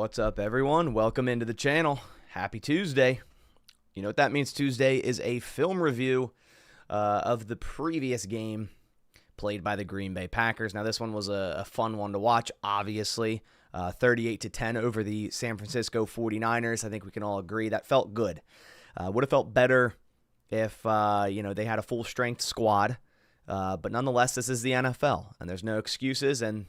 What's up, everyone? Welcome into the channel. Happy Tuesday. You know what that means? Tuesday is a film review of the previous game played by the Green Bay Packers. Now, this one was a fun one to watch, obviously. 38-10 over the San Francisco 49ers. I think we can all agree that felt good. Would have felt better if they had a full-strength squad. But nonetheless, this is the NFL, and there's no excuses. And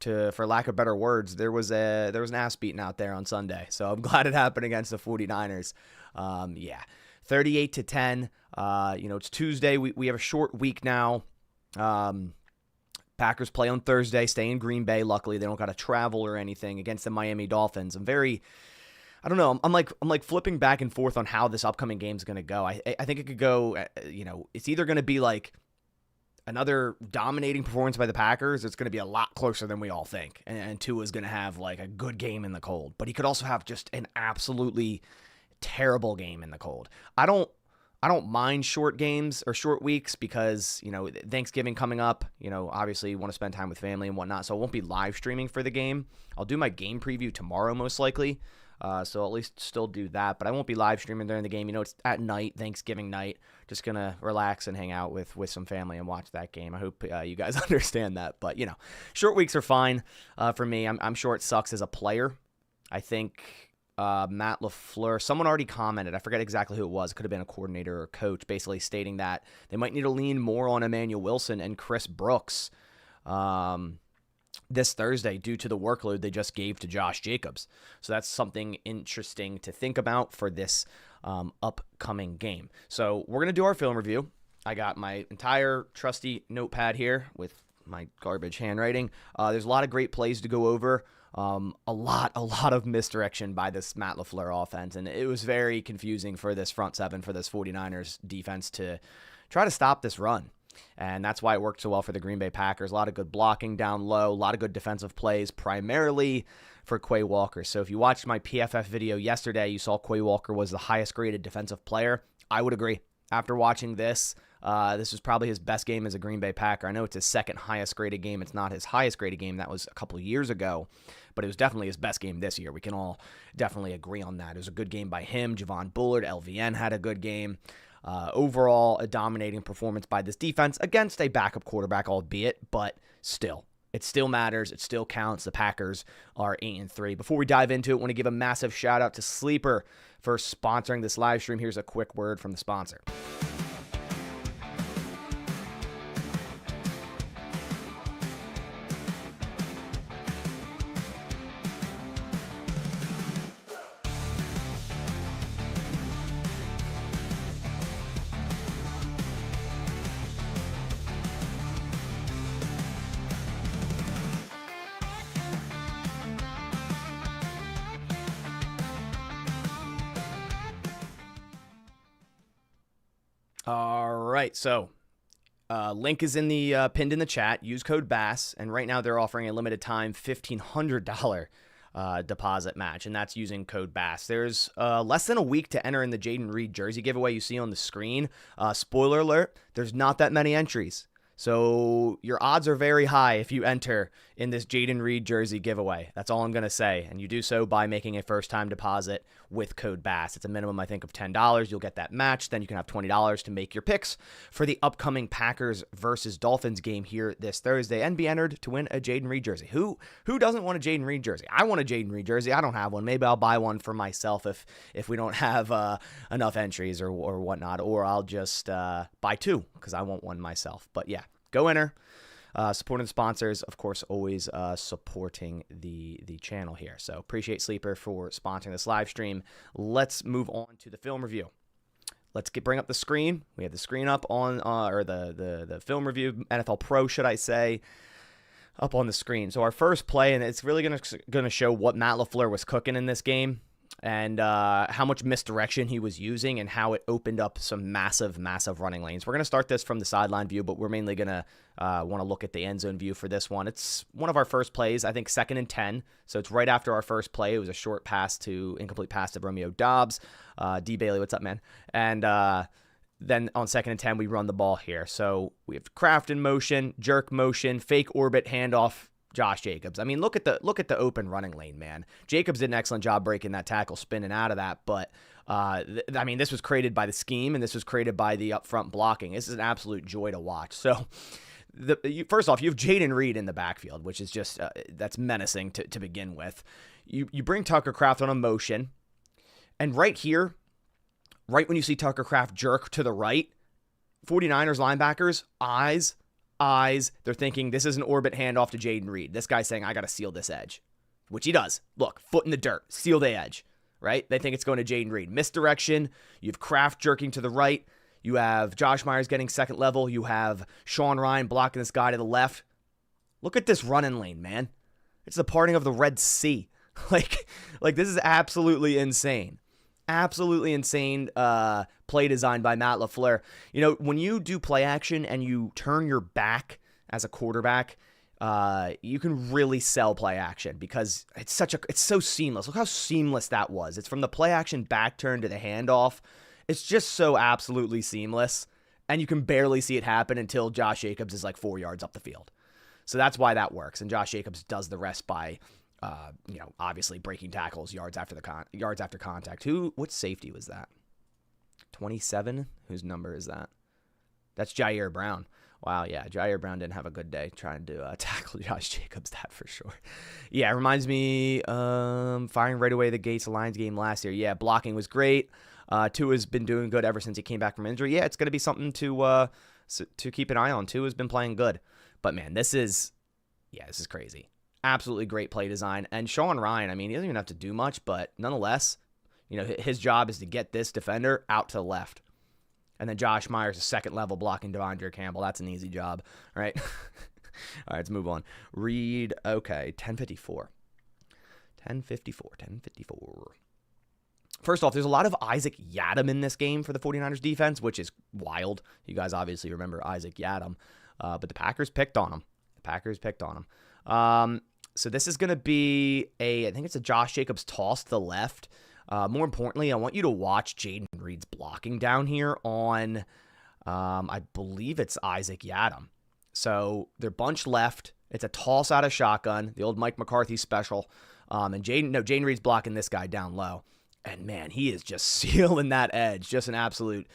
for lack of better words, there was an ass beating out there on Sunday. So I'm glad it happened against the 49ers. 38-10. It's Tuesday. We have a short week now. Packers play on Thursday, stay in Green Bay. Luckily, they don't got to travel or anything against the Miami Dolphins. I don't know. I'm like flipping back and forth on how this upcoming game is going to go. I think it could go, it's either going to be like another dominating performance by the Packers. It's going to be a lot closer than we all think. And Tua is going to have like a good game in the cold. But he could also have just an absolutely terrible game in the cold. I don't mind short games or short weeks because, Thanksgiving coming up, obviously you want to spend time with family and whatnot. So I won't be live streaming for the game. I'll do my game preview tomorrow most likely. So at least still do that, but I won't be live streaming during the game. It's at night, Thanksgiving night. Just going to relax and hang out with some family and watch that game. I hope you guys understand that, but short weeks are fine for me. I'm sure it sucks as a player. I think Matt LaFleur, someone already commented, I forget exactly who it was. It could have been a coordinator or coach, basically stating that they might need to lean more on Emmanuel Wilson and Chris Brooks this Thursday due to the workload they just gave to Josh Jacobs. So that's something interesting to think about for this upcoming game. So we're going to do our film review. I got my entire trusty notepad here with my garbage handwriting. There's a lot of great plays to go over. A lot of misdirection by this Matt LaFleur offense, and it was very confusing for this front seven, for this 49ers defense to try to stop this run. And that's why it worked so well for the Green Bay Packers. A lot of good blocking down low, a lot of good defensive plays, primarily for Quay Walker. So if you watched my PFF video yesterday, you saw Quay Walker was the highest graded defensive player. I would agree. After watching this was probably his best game as a Green Bay Packer. I know it's his second highest graded game. It's not his highest graded game. That was a couple of years ago, but it was definitely his best game this year. We can all definitely agree on that. It was a good game by him. Javon Bullard, LVN had a good game. Overall, a dominating performance by this defense against a backup quarterback, albeit, but still. It still matters. It still counts. The Packers are 8-3. Before we dive into it, I want to give a massive shout out to Sleeper for sponsoring this live stream. Here's a quick word from the sponsor. All right, so link is in the pinned in the chat. Use code BASS, and right now they're offering a limited time $1,500 deposit match, and that's using code BASS. There's less than a week to enter in the Jaden Reed jersey giveaway you see on the screen. Spoiler alert, there's not that many entries. So your odds are very high if you enter in this Jaden Reed jersey giveaway. That's all I'm going to say. And you do so by making a first-time deposit with code BASS. It's a minimum, I think, of $10. You'll get that match. Then you can have $20 to make your picks for the upcoming Packers versus Dolphins game here this Thursday and be entered to win a Jaden Reed jersey. Who doesn't want a Jaden Reed jersey? I want a Jaden Reed jersey. I don't have one. Maybe I'll buy one for myself if we don't have enough entries or whatnot. Or I'll just buy two because I want one myself. But yeah. Go enter. Supporting the sponsors, of course, always supporting the channel here. So appreciate Sleeper for sponsoring this live stream. Let's move on to the film review. Let's bring up the screen. We have the screen up on, or the film review, NFL Pro, should I say, up on the screen. So our first play, and it's really gonna show what Matt LaFleur was cooking in this game, and how much misdirection he was using and how it opened up some massive running lanes. We're going to start this from the sideline view, but we're mainly going to want to look at the end zone view for this one. It's one of our first plays, I think 2nd and 10. So it's right after our first play. It was a short incomplete pass to Romeo Dobbs. D. Bailey, what's up, man? And then on 2nd and 10, we run the ball here. So we have craft in motion, jerk motion, fake orbit handoff Josh Jacobs. I mean, look at the open running lane, man. Jacobs did an excellent job breaking that tackle, spinning out of that, but I mean, this was created by the scheme, and this was created by the upfront blocking. This is an absolute joy to watch. So, first off, you have Jaden Reed in the backfield, which is just that's menacing to begin with. You bring Tucker Kraft on a motion, and right here, right when you see Tucker Kraft jerk to the right, 49ers linebackers, eyes, they're thinking this is an orbit handoff to Jaden Reed. This guy's saying, I got to seal this edge, which he does. Look, foot in the dirt, seal the edge, right? They think it's going to Jaden Reed. Misdirection. You have Kraft jerking to the right. You have Josh Myers getting second level. You have Sean Ryan blocking this guy to the left. Look at this running lane, man. It's the parting of the Red Sea. Like this is absolutely insane. Absolutely insane play design by Matt LaFleur. You know, when you do play action and you turn your back as a quarterback, you can really sell play action because it's so seamless. Look how seamless that was. It's from the play action back turn to the handoff. It's just so absolutely seamless, and you can barely see it happen until Josh Jacobs is like 4 yards up the field. So that's why that works, and Josh Jacobs does the rest by obviously breaking tackles yards after contact. What safety was that? 27? Whose number is that? That's Jair Brown. Wow, yeah, Jair Brown didn't have a good day trying to tackle Josh Jacobs, that for sure. Yeah, it reminds me firing right away the Gates Lions game last year. Yeah, blocking was great. Tua's been doing good ever since he came back from injury. Yeah, it's going to be something to keep an eye on. Tua's been playing good. But, man, this is crazy. Absolutely great play design. And Sean Ryan, I mean, he doesn't even have to do much, but nonetheless, his job is to get this defender out to the left. And then Josh Myers is second level blocking Devondre Campbell. That's an easy job, right? All right, let's move on. Reed, okay, 10:54. First off, there's a lot of Isaac Yiadom in this game for the 49ers defense, which is wild. You guys obviously remember Isaac Yiadom, but the Packers picked on him. So this is going to be I think it's a Josh Jacobs toss to the left. More importantly, I want you to watch Jaden Reed's blocking down here on, I believe it's Isaac Yiadom. So they're bunched left. It's a toss out of shotgun, the old Mike McCarthy special. And Jaden Reed's blocking this guy down low. And, man, he is just sealing that edge. Just an absolute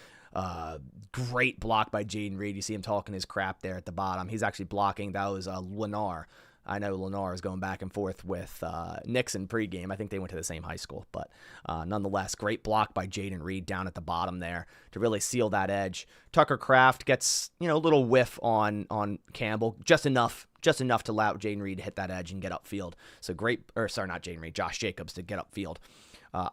great block by Jaden Reed. You see him talking his crap there at the bottom. He's actually blocking. That was Lennar. I know Lennar is going back and forth with Nixon pregame. I think they went to the same high school. But nonetheless, great block by Jaden Reed down at the bottom there to really seal that edge. Tucker Kraft gets a little whiff on Campbell, just enough to allow Jaden Reed to hit that edge and get upfield. So Josh Jacobs to get upfield.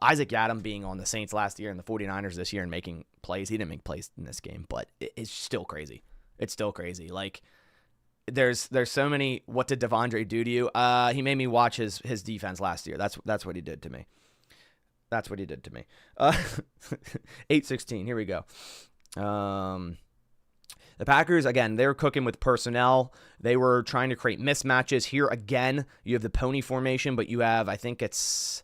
Isaac Yiadom being on the Saints last year and the 49ers this year and making plays. He didn't make plays in this game, but it's still crazy. It's still crazy. Like, there's so many, what did Devondre do to you? He made me watch his defense last year. That's what he did to me. 8:16. Here we go. The Packers, again, they were cooking with personnel. They were trying to create mismatches. Here, again, you have the pony formation, but you have, I think it's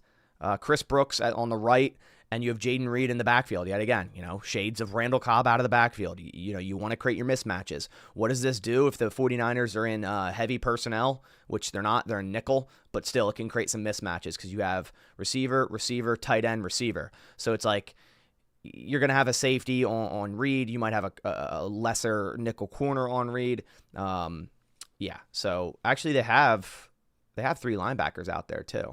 Chris Brooks on the right, and you have Jaden Reed in the backfield. Yet again, shades of Randall Cobb out of the backfield. You want to create your mismatches. What does this do if the 49ers are in heavy personnel, which they're not, they're in nickel, but still it can create some mismatches because you have receiver, tight end, receiver. So it's like you're going to have a safety on Reed. You might have a lesser nickel corner on Reed. So actually they have 3 linebackers out there too.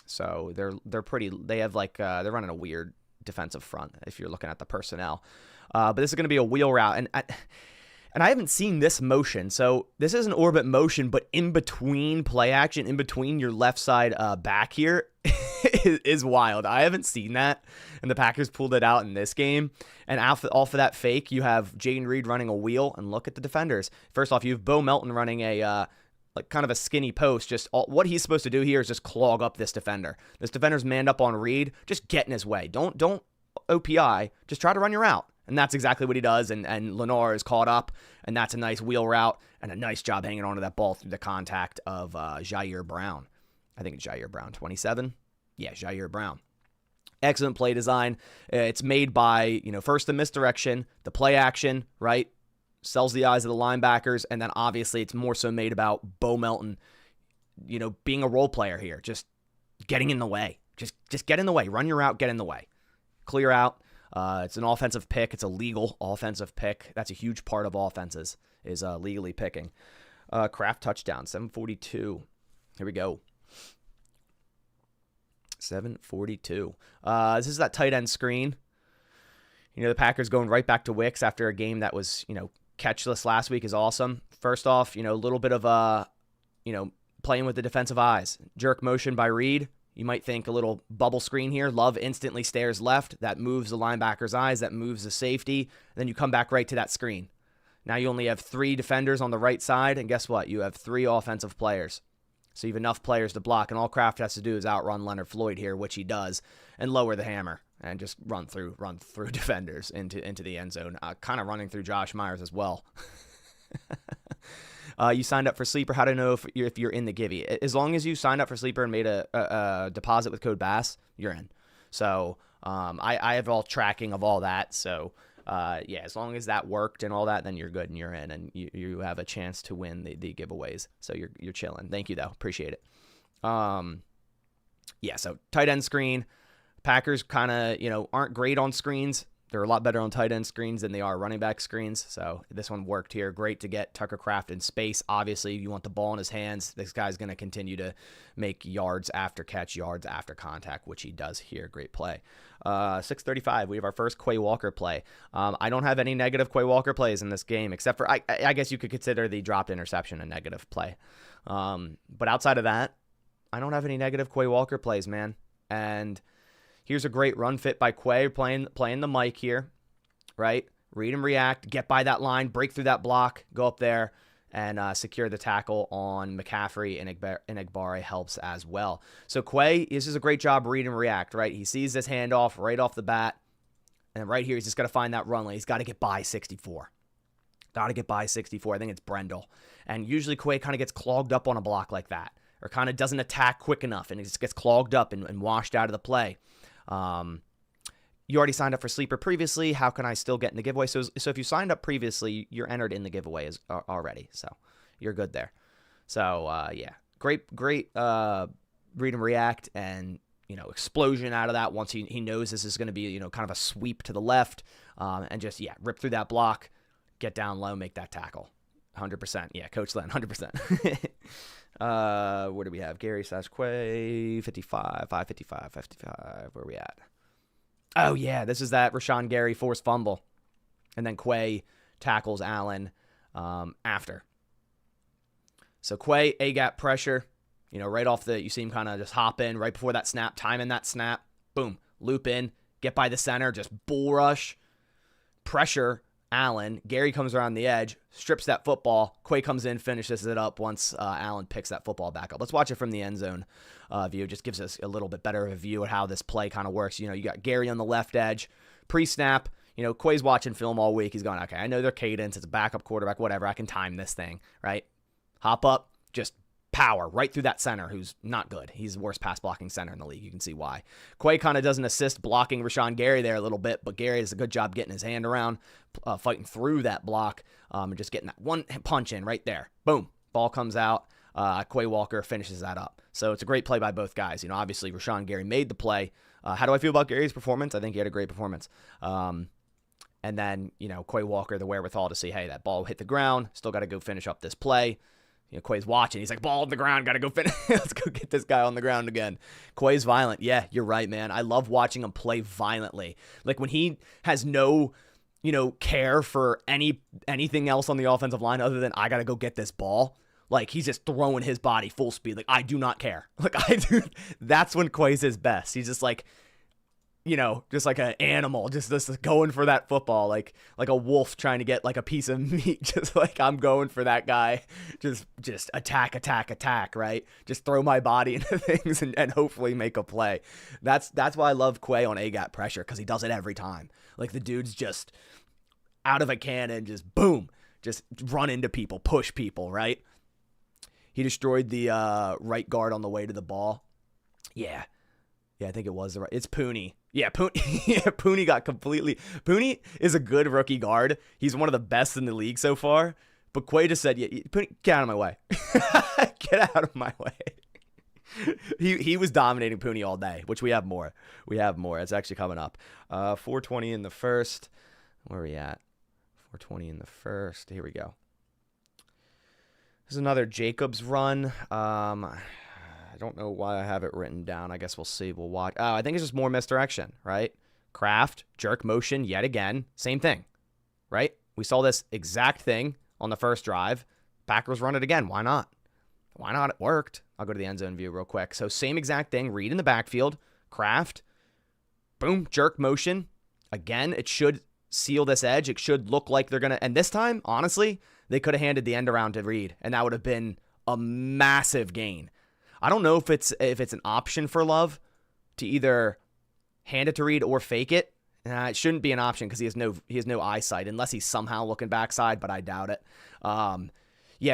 So they're pretty. They have they're running a weird defensive front if you're looking at the personnel. But this is going to be a wheel route, and I haven't seen this motion. So this is an orbit motion, but in between play action, in between your left side back here, is wild. I haven't seen that, and the Packers pulled it out in this game. And off of that fake, you have Jaden Reed running a wheel, and look at the defenders. First off, you have Bo Melton running a kind of a skinny post. What he's supposed to do here is just clog up this defender. This defender's manned up on Reed. Just get in his way. Don't OPI. Just try to run your route. And that's exactly what he does. And Lennar is caught up. And that's a nice wheel route and a nice job hanging onto that ball through the contact of Jair Brown. I think it's Jair Brown. 27? Yeah, Jair Brown. Excellent play design. It's made by, first the misdirection, the play action, right? Sells the eyes of the linebackers, and then obviously it's more so made about Bo Melton, being a role player here, just getting in the way. Just get in the way. Run your route, get in the way. Clear out. It's an offensive pick. It's a legal offensive pick. That's a huge part of offenses, is legally picking. Kraft touchdown, 742. Here we go. 742. This is that tight end screen. The Packers going right back to Wicks after a game that was, catchless last week is awesome. First off, a little bit of, playing with the defensive eyes. Jerk motion by Reed. You might think a little bubble screen here. Love instantly stares left. That moves the linebacker's eyes. That moves the safety. Then you come back right to that screen. Now you only have 3 defenders on the right side. And guess what? You have 3 offensive players. So you have enough players to block. And all Kraft has to do is outrun Leonard Floyd here, which he does, and lower the hammer and just run through defenders into the end zone. Kind of running through Josh Myers as well. You signed up for Sleeper. How to know if you're in the Givey? As long as you signed up for Sleeper and made a deposit with code BASS, you're in. So I have all tracking of all that. So as long as that worked and all that, then you're good and you're in, and you have a chance to win the giveaways. So you're chilling. Thank you though, appreciate it. So tight end screen. Packers kind of aren't great on screens. They're a lot better on tight end screens than they are running back screens. So this one worked here. Great to get Tucker Kraft in space. Obviously, you want the ball in his hands. This guy's going to continue to make yards after catch, yards after contact, which he does here. Great play. 6:35. We have our first Quay Walker play. I don't have any negative Quay Walker plays in this game, except for I guess you could consider the dropped interception a negative play. But outside of that, I don't have any negative Quay Walker plays, man. And here's a great run fit by Quay playing the mic here, right? Read and react, get by that line, break through that block, go up there, and secure the tackle on McCaffrey, and Enagbare helps as well. So Quay, this is a great job read and react, right? He sees this handoff right off the bat, and right here he's just got to find that run lane. He's got to get by 64. Got to get by 64. I think it's Brendel. And usually Quay kind of gets clogged up on a block like that, or kind of doesn't attack quick enough, and it just gets clogged up and washed out of the play. You already signed up for Sleeper previously. How can I still get in the giveaway? So if you signed up previously, you're entered in the giveaway already. So you're good there. So, great, read and react, and, explosion out of that once he knows this is going to be, kind of a sweep to the left, and just, rip through that block, get down low, make that tackle. 100%. Yeah, Coach Len, 100%. Where do we have? Gary / Quay, 55, 555, 55. Where are we at? Oh, yeah, this is that Rashawn Gary forced fumble. And then Quay tackles Allen after. So Quay, A-gap pressure, right off you see him kind of just hop in right before that snap, time in that snap, boom, loop in, get by the center, just bull rush, pressure Allen. Gary comes around the edge, strips that football. Quay comes in, finishes it up once Allen picks that football back up. Let's watch it from the end zone view. It just gives us a little bit better of a view of how this play kind of works. You got Gary on the left edge, pre-snap. Quay's watching film all week. He's going, okay, I know their cadence. It's a backup quarterback, whatever. I can time this thing, right? Hop up, just power right through that center who's not good. He's the worst pass blocking center in the league. You can see why. Quay kind of doesn't assist blocking Rashawn Gary there a little bit, but Gary does a good job getting his hand around, fighting through that block, and just getting that one punch in right there. Boom. Ball comes out. Quay Walker finishes that up. So it's a great play by both guys. Obviously Rashawn Gary made the play. How do I feel about Gary's performance? I think he had a great performance. And then, Quay Walker, the wherewithal to see, hey, that ball hit the ground. Still got to go finish up this play. Quay's watching. He's like, ball on the ground. Got to go finish. Let's go get this guy on the ground again. Quay's violent. Yeah, you're right, man. I love watching him play violently. Like when he has no, care for anything else on the offensive line other than I got to go get this ball. Like he's just throwing his body full speed. Like I do not care. That's when Quay's his best. He's just like, just like an animal, just going for that football, like a wolf trying to get like a piece of meat. Just like I'm going for that guy. Just attack, right? Just throw my body into things and hopefully make a play. That's why I love Quay on A-gap pressure, because he does it every time. Like the dude's just out of a cannon, just boom, just run into people, push people, right? He destroyed the right guard on the way to the ball. Yeah, I think it was the right. It's Pooney. Yeah, Pooney got completely. Pooney is a good rookie guard. He's one of the best in the league so far. But Quay just said, get out of my way. Get out of my way. He was dominating Pooney all day, which we have more. It's actually coming up. 420 in the first. Where are we at? 420 in the first. Here we go. This is another Jacobs run. I don't know why I have it written down. I guess we'll see. We'll watch. Oh, I think it's just more misdirection, right? Kraft, jerk motion yet again. Same thing, right? We saw this exact thing on the first drive. Packers run it again. Why not? Why not? It worked. I'll go to the end zone view real quick. So same exact thing. Reed in the backfield. Kraft. Boom. Jerk motion. Again, it should seal this edge. It should look like they're going to. And this time, honestly, they could have handed the end around to Reed, and that would have been a massive gain. I don't know if it's an option for Love to either hand it to Reed or fake it. It shouldn't be an option because he has no eyesight unless he's somehow looking backside, but I doubt it.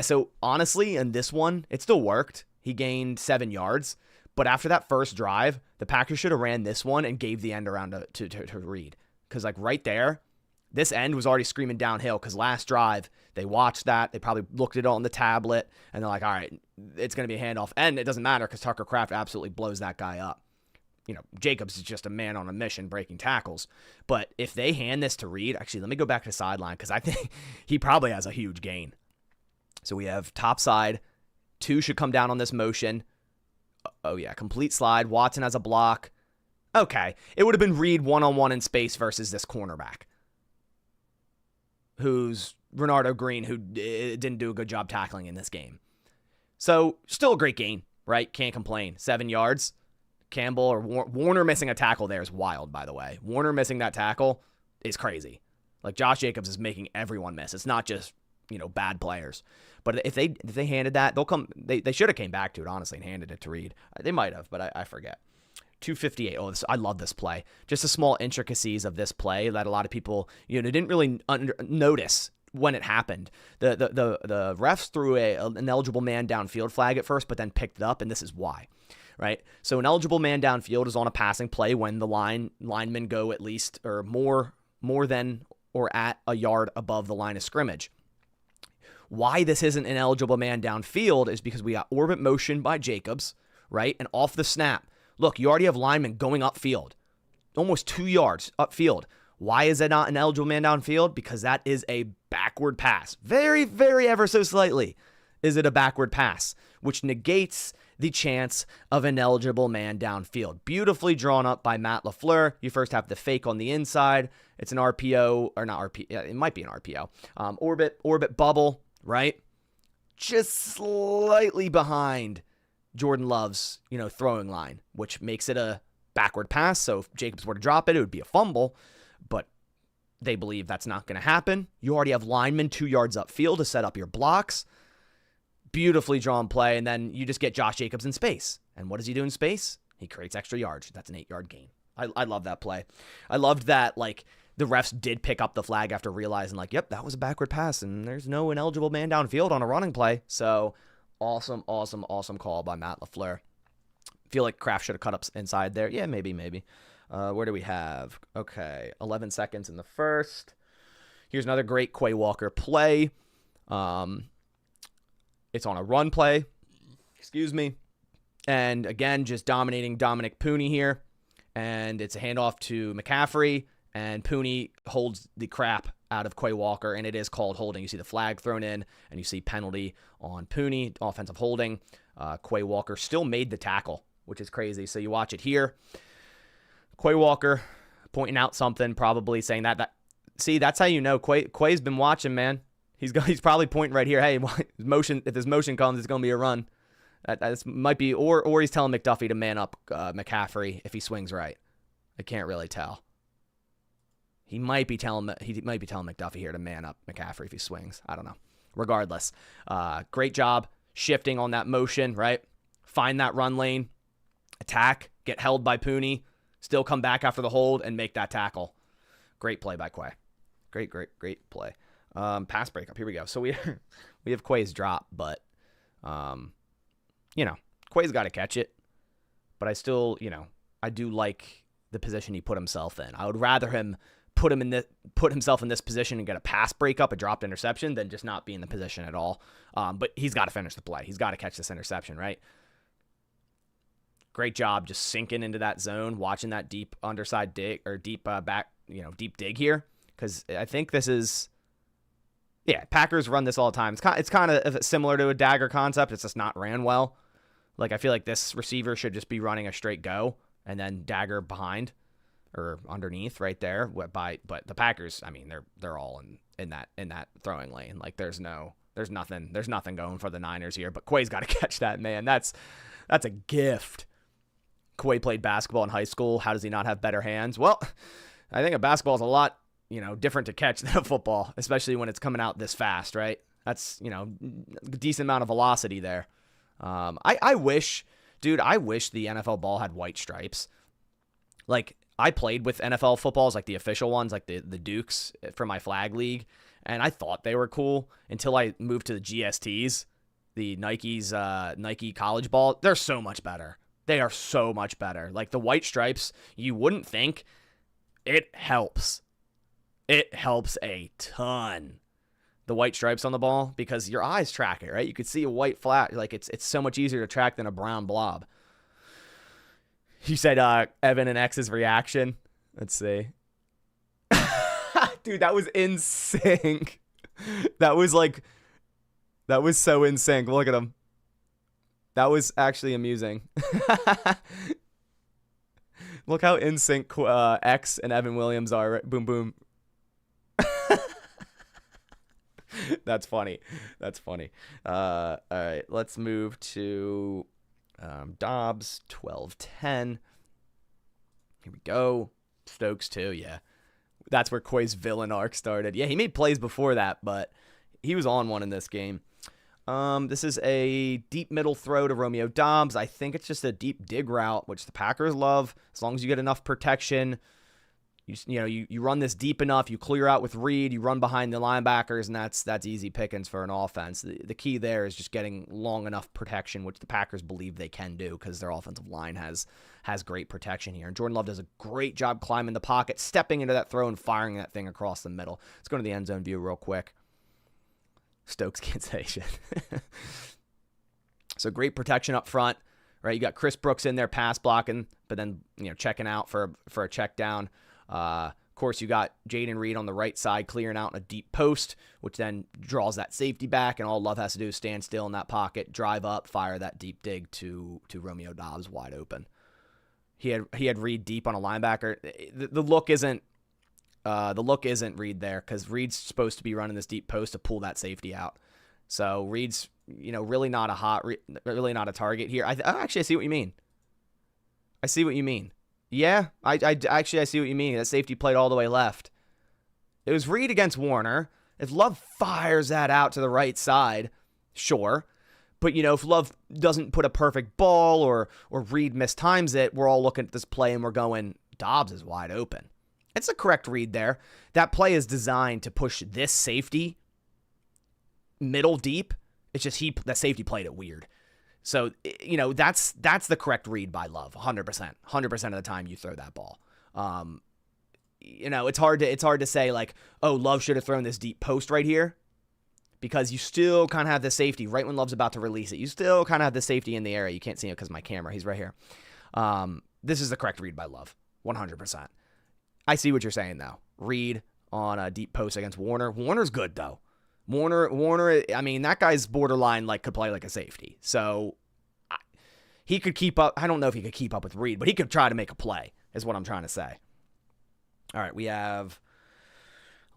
So honestly, in this one, it still worked. He gained 7 yards, but after that first drive, the Packers should have ran this one and gave the end around to Reed, because like right there, this end was already screaming downhill because last drive, they watched that. They probably looked at it on the tablet, and they're like, all right, it's going to be a handoff. And it doesn't matter because Tucker Kraft absolutely blows that guy up. Jacobs is just a man on a mission breaking tackles. But if they hand this to Reed, actually, let me go back to the sideline because I think he probably has a huge gain. So we have top side. 2 should come down on this motion. Oh, yeah, complete slide. Watson has a block. Okay, it would have been Reed one-on-one in space versus this cornerback, who's Renardo Green, who didn't do a good job tackling in this game. So still a great gain, right? Can't complain. 7 yards. Campbell or Warner missing a tackle there is wild, by the way. Warner missing that tackle is crazy. Like, Josh Jacobs is making everyone miss. It's not just, bad players. But if they handed that, they'll come. They should have came back to it, honestly, and handed it to Reed. They might have, but I forget. 258. Oh, I love this play. Just the small intricacies of this play that a lot of people, didn't really notice when it happened. The refs threw an eligible man downfield flag at first, but then picked it up, and this is why. Right? So an eligible man downfield is on a passing play when the linemen go at least or more than or at a yard above the line of scrimmage. Why this isn't an eligible man downfield is because we got orbit motion by Jacobs, right? And off the snap. Look, you already have linemen going upfield, almost 2 yards upfield. Why is it not an eligible man downfield? Because that is a backward pass. Very, very ever so slightly is it a backward pass, which negates the chance of an eligible man downfield. Beautifully drawn up by Matt LaFleur. You first have the fake on the inside. It's an RPO, or not RPO. It might be an RPO. Orbit bubble, right? Just slightly behind Jordan Love's, throwing line, which makes it a backward pass. So if Jacobs were to drop it, it would be a fumble. But they believe that's not going to happen. You already have linemen 2 yards upfield to set up your blocks. Beautifully drawn play, and then you just get Josh Jacobs in space. And what does he do in space? He creates extra yards. That's an 8-yard gain. I love that play. I loved that, the refs did pick up the flag after realizing, yep, that was a backward pass, and there's no ineligible man downfield on a running play. So awesome call by Matt LaFleur. Feel like Kraft should have cut up inside there. Yeah, maybe. Where do we have? Okay, 11 seconds in the first. Here's another great Quay Walker play. It's on a run play. And again, just dominating Dominic Pooney here. And it's a handoff to McCaffrey. And Pooney holds the crap out of Quay Walker. And it is called holding. You see the flag thrown in. And you see penalty on Pooney. Offensive holding. Quay Walker still made the tackle, which is crazy. So you watch it here. Quay Walker pointing out something, probably saying that. See, that's how you know Quay's been watching, man. He's probably pointing right here. Hey, motion. If this motion comes, it's going to be a run. That might be, or he's telling McDuffie to man up McCaffrey if he swings right. I can't really tell. He might be telling McDuffie here to man up McCaffrey if he swings. I don't know. Regardless, great job shifting on that motion. Right, find that run lane, attack, get held by Pooney, still come back after the hold and make that tackle. Great play by Quay. Great play. Pass breakup. Here we go. So we have Quay's drop, but Quay's got to catch it. But I still, I do like the position he put himself in. I would rather him put himself in this position and get a pass breakup, a dropped interception, than just not be in the position at all. But he's got to finish the play. He's got to catch this interception, right? Great job just sinking into that zone, watching that deep underside dig or deep back, deep dig here. Because I think this is, Packers run this all the time. It's kind of similar to a dagger concept. It's just not ran well. Like, I feel like this receiver should just be running a straight go and then dagger behind or underneath right there. But the Packers, I mean, they're all in that throwing lane. Like, there's nothing going for the Niners here. But Quay's got to catch that, man. That's a gift. Quay played basketball in high school. How does he not have better hands? Well, I think a basketball is a lot, different to catch than a football, especially when it's coming out this fast, right? That's, a decent amount of velocity there. I wish the NFL ball had white stripes. Like, I played with NFL footballs, like the official ones, like the Dukes for my flag league, and I thought they were cool until I moved to the GSTs, the Nike college ball. They're so much better. They are so much better. Like, the white stripes, you wouldn't think. It helps. It helps a ton. The white stripes on the ball, because your eyes track it, right? You could see a white flat. Like, it's so much easier to track than a brown blob. You said Evan and X's reaction. Let's see. Dude, that was in sync. That was so in sync. Look at him. That was actually amusing. Look how in sync X and Evan Williams are. Right? Boom, boom. That's funny. All right, let's move to Dobbs, 12-10. Here we go. Stokes, too, yeah. That's where Quay's villain arc started. Yeah, he made plays before that, but he was on one in this game. This is a deep middle throw to Romeo Dobbs. I think it's just a deep dig route, which the Packers love. As long as you get enough protection, you run this deep enough, you clear out with Reed, you run behind the linebackers, and that's easy pickings for an offense. The key there is just getting long enough protection, which the Packers believe they can do because their offensive line has great protection here. And Jordan Love does a great job climbing the pocket, stepping into that throw, and firing that thing across the middle. Let's go to the end zone view real quick. Stokes can't say shit. So great protection up front, right? You got Chris Brooks in there pass blocking, but then checking out for a check down. Of course, you got Jaden Reed on the right side clearing out in a deep post, which then draws that safety back, and all Love has to do is stand still in that pocket, drive up, fire that deep dig to Romeo Dobbs wide open. He had Reed deep on a linebacker. The look isn't Reed there because Reed's supposed to be running this deep post to pull that safety out. So Reed's really not a target here. I see what you mean. I see what you mean. Yeah, I see what you mean. That safety played all the way left. It was Reed against Warner. If Love fires that out to the right side, sure. But, if Love doesn't put a perfect ball or Reed mistimes it, we're all looking at this play and we're going, Dobbs is wide open. It's a correct read there. That play is designed to push this safety middle deep. It's just that safety played it weird. So, that's the correct read by Love, 100%. 100% of the time you throw that ball. It's hard to say like, oh, Love should have thrown this deep post right here, because you still kind of have the safety right when Love's about to release it. You still kind of have the safety in the area. You can't see it because of my camera. He's right here. This is the correct read by Love, 100%. I see what you're saying, though. Reed on a deep post against Warner. Warner's good, though. Warner, I mean, that guy's borderline, could play like a safety. So he could keep up. I don't know if he could keep up with Reed, but he could try to make a play, is what I'm trying to say. All right, we have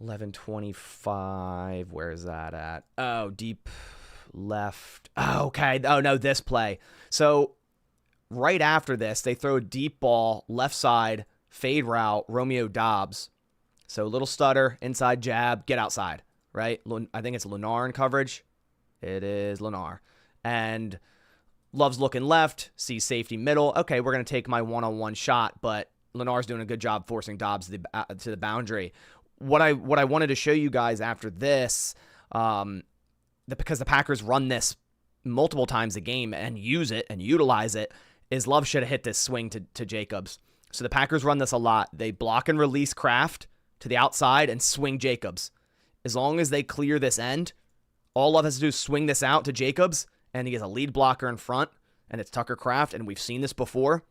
11:25. Where is that at? Oh, deep left. Oh, okay. Oh, no, this play. So right after this, they throw a deep ball, left side, fade route, Romeo Dobbs. So a little stutter, inside jab, get outside, right? I think it's Lennar in coverage. It is Lennar. And Love's looking left, sees safety middle. Okay, we're going to take my one-on-one shot, but Lennar's doing a good job forcing Dobbs to the boundary. What I wanted to show you guys after this, because the Packers run this multiple times a game and use it and utilize it, is Love should have hit this swing to Jacobs. So the Packers run this a lot. They block and release Kraft to the outside and swing Jacobs. As long as they clear this end, all Love has to do is swing this out to Jacobs, and he has a lead blocker in front, and it's Tucker Kraft, and we've seen this before,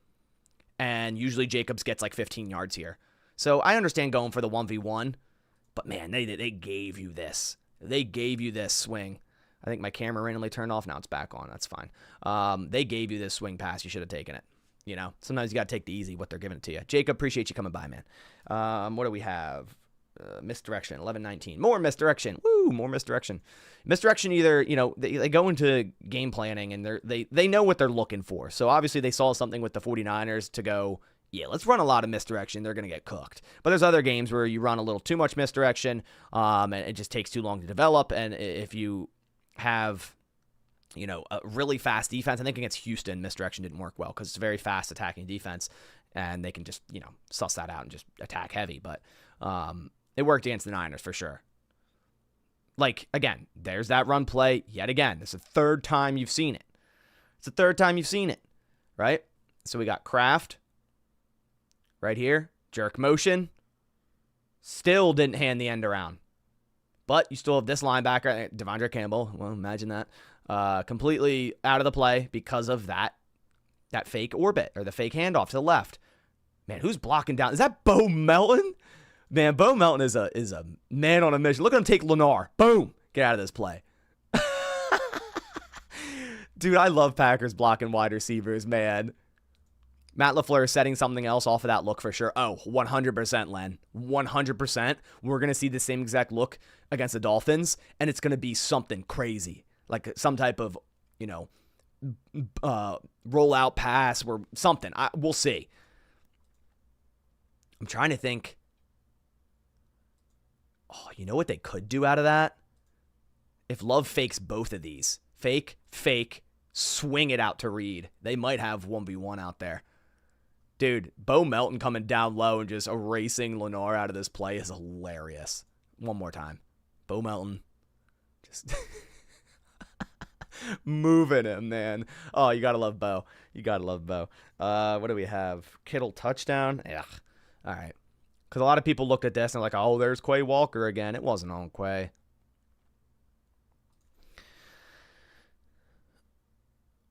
and usually Jacobs gets like 15 yards here. So I understand going for the 1v1, but man, they gave you this. They gave you this swing. I think my camera randomly turned off. Now it's back on. That's fine. They gave you this swing pass. You should have taken it. You know, sometimes you got to take the easy, what they're giving it to you. Jacob, appreciate you coming by, man. What do we have? Misdirection, 11-19. More misdirection. Woo, more misdirection. Misdirection either, you know, they go into game planning and they know what they're looking for. So obviously they saw something with the 49ers to go, yeah, let's run a lot of misdirection. They're going to get cooked. But there's other games where you run a little too much misdirection, and it just takes too long to develop. And if you have, you know, a really fast defense, I think against Houston, misdirection didn't work well because it's a very fast attacking defense, and they can just, you know, suss that out and just attack heavy. But it worked against the Niners for sure. Like, again, there's that run play yet again. It's the third time you've seen it. It's the third time you've seen it, right? So we got Kraft right here, jerk motion. Still didn't hand the end around. But you still have this linebacker, Devondre Campbell. Well, imagine that. Completely out of the play because of that fake orbit or the fake handoff to the left. Man, who's blocking down? Is that Bo Melton? Man, Bo Melton is a man on a mission. Look at him take Lennar. Boom. Get out of this play. Dude, I love Packers blocking wide receivers, man. Matt LaFleur is setting something else off of that look for sure. Oh, 100%, Len. 100%. We're going to see the same exact look against the Dolphins, and it's going to be something crazy. Like some type of, you know, rollout pass or something. We'll see. I'm trying to think. Oh, you know what they could do out of that? If Love fakes both of these. Fake, swing it out to Reed. They might have 1v1 out there. Dude, Bo Melton coming down low and just erasing Lennar out of this play is hilarious. One more time. Bo Melton. Just moving him, man. Oh, you got to love Bo. You got to love Bo. What do we have? Kittle touchdown? Ugh. All right. Because a lot of people looked at this and like, oh, there's Quay Walker again. It wasn't on Quay.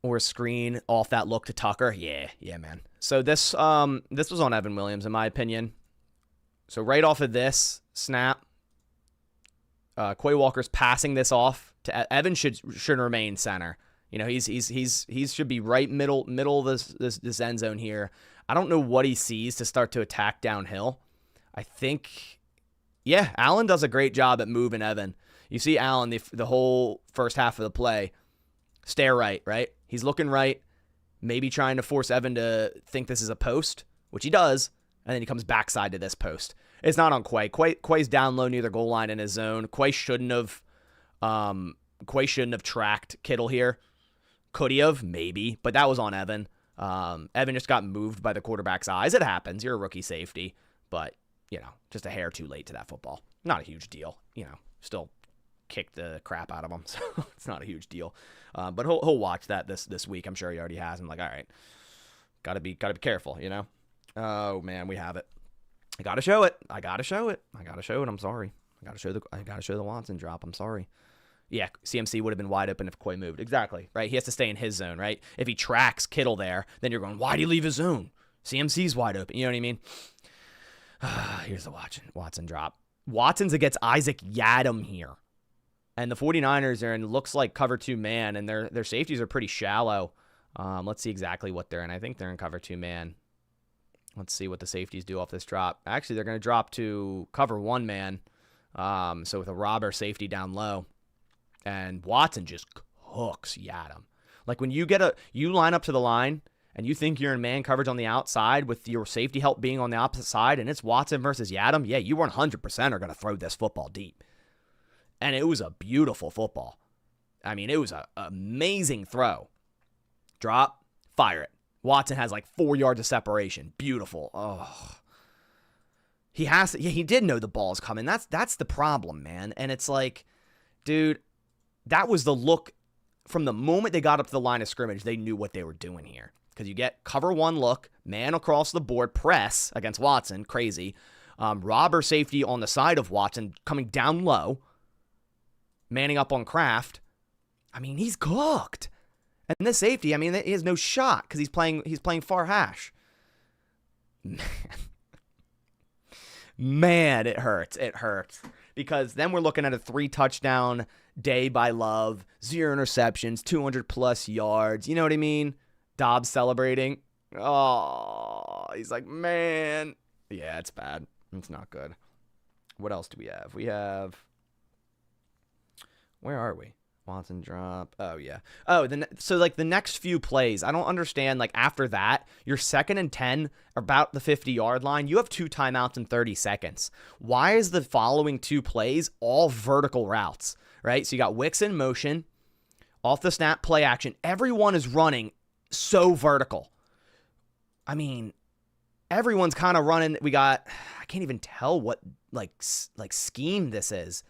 Or screen off that look to Tucker. Yeah, man. So this was on Evan Williams, in my opinion. So right off of this snap, Quay Walker's passing this off to Evan should remain center. You know, he should be right middle of this end zone here. I don't know what he sees to start to attack downhill. I think, yeah, Allen does a great job at moving Evan. You see Allen the whole first half of the play stare right? He's looking right, maybe trying to force Evan to think this is a post, which he does, and then he comes backside to this post. It's not on Quay. Quay's down low near the goal line in his zone. Quay shouldn't have tracked Kittle here. Could he have? Maybe, but that was on Evan. Evan just got moved by the quarterback's eyes. It happens. You're a rookie safety, but, you know, just a hair too late to that football. Not a huge deal. You know, still kicked the crap out of him, so it's not a huge deal. But he'll watch that this week. I'm sure he already has. I'm like, all right, gotta be careful, you know. Oh man, we have it. I gotta show it. I'm sorry. I gotta show the Watson drop. I'm sorry. Yeah, CMC would have been wide open if Quay moved. Exactly, right? He has to stay in his zone, right? If he tracks Kittle there, then you're going, why do you leave his zone? CMC's wide open. You know what I mean? Here's the Watson drop. Watson's against Isaac Yadam here. And the 49ers are in, looks like cover 2 man, and their safeties are pretty shallow. Let's see exactly what they're in. I think they're in cover 2 man. Let's see what the safeties do off this drop. Actually, they're going to drop to cover 1 man. So with a robber safety down low. And Watson just hooks Yadam. Like when you line up to the line and you think you're in man coverage on the outside with your safety help being on the opposite side and it's Watson versus Yadam, yeah, you 100% are going to throw this football deep. And it was a beautiful football. I mean, it was an amazing throw. Drop, fire it. Watson has like 4 yards of separation. Beautiful. Oh. He did know the ball's coming. That's the problem, man. And it's like, dude, that was the look from the moment they got up to the line of scrimmage. They knew what they were doing here. Because you get cover 1 look, man across the board, press against Watson, crazy. Robber safety on the side of Watson coming down low, manning up on Kraft. I mean, he's cooked. And this safety, I mean, he has no shot because he's playing far hash. Man, it hurts. It hurts. Because then we're looking at a 3-touchdown day by Love, 0 interceptions, 200-plus yards. You know what I mean? Dobbs celebrating. Oh, he's like, man. Yeah, it's bad. It's not good. What else do we have? We have... Where are we? Watson drop. Oh, yeah. Oh, so, like, the next few plays, I don't understand. Like, after that, you're 2nd and 10, about the 50-yard line. You have 2 timeouts in 30 seconds. Why is the following 2 plays all vertical routes, right? So, you got Wicks in motion, off the snap, play action. Everyone is running so vertical. I mean, everyone's kind of running. We got, I can't even tell what, like scheme this is.